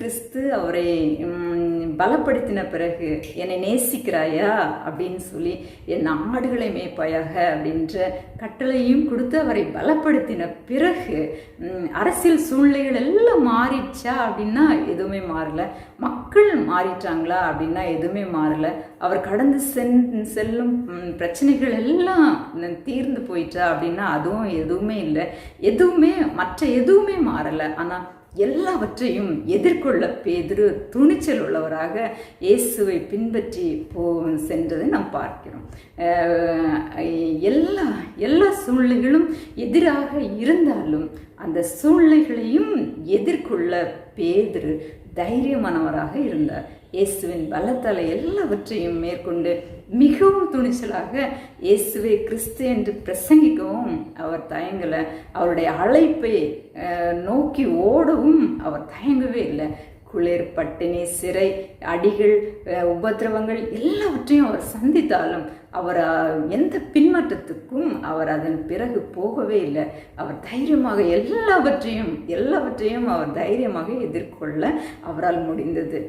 கிறிஸ்து அவரை பலப்படுத்தின பிறகு என்னை நேசிக்கிறாயா அப்படின்னு சொல்லி என் ஆடுகளை மேய்ப்பாயாக அப்படின்ற கட்டளையும் கொடுத்து அவரை பலப்படுத்தின பிறகு அரசியல் சூழ்நிலைகள் எல்லாம் மாறிடுச்சா அப்படின்னா எதுவுமே மாறல. மக்கள் மாறிட்டாங்களா அப்படின்னா எதுவுமே மாறல. அவர் கடந்து செல்லும் பிரச்சனைகள் எல்லாம் தீர்ந்து போயிட்டா அப்படின்னா அதுவும் எதுவுமே இல்லை. மற்ற எதுவுமே மாறலை. ஆனால் எல்லாவற்றையும் எதிர்கொள்ள பேதுரு துணிச்சல் உள்ளவராக இயேசுவை பின்பற்றி சென்றதை நாம் பார்க்கிறோம். எல்லா சூழ்நிலைகளும் எதிராக இருந்தாலும் அந்த சூழ்நிலைகளையும் எதிர்கொள்ள பேதுரு தைரியமானவராக இருந்தார். இயேசுவின் பலத்தால் எல்லாவற்றையும் மேற்கொண்டு மிகவும் துணிச்சலாக இயேசுவை கிறிஸ்து என்று பிரசங்கிக்கவும் அவர் தயங்கலை. அவருடைய அழைப்பை நோக்கி ஓடவும் அவர் தயங்கவே இல்லை. குளிர், பட்டினி, சிறை, அடிகள், உபத்திரவங்கள் எல்லாவற்றையும் அவர் சந்தித்தாலும் அவர் எந்த பின்மாற்றத்துக்கும் அவர் அதன் பிறகு போகவே இல்லை. அவர் தைரியமாக எல்லாவற்றையும் அவர் தைரியமாக எதிர்கொள்ள அவரால் முடிந்தது.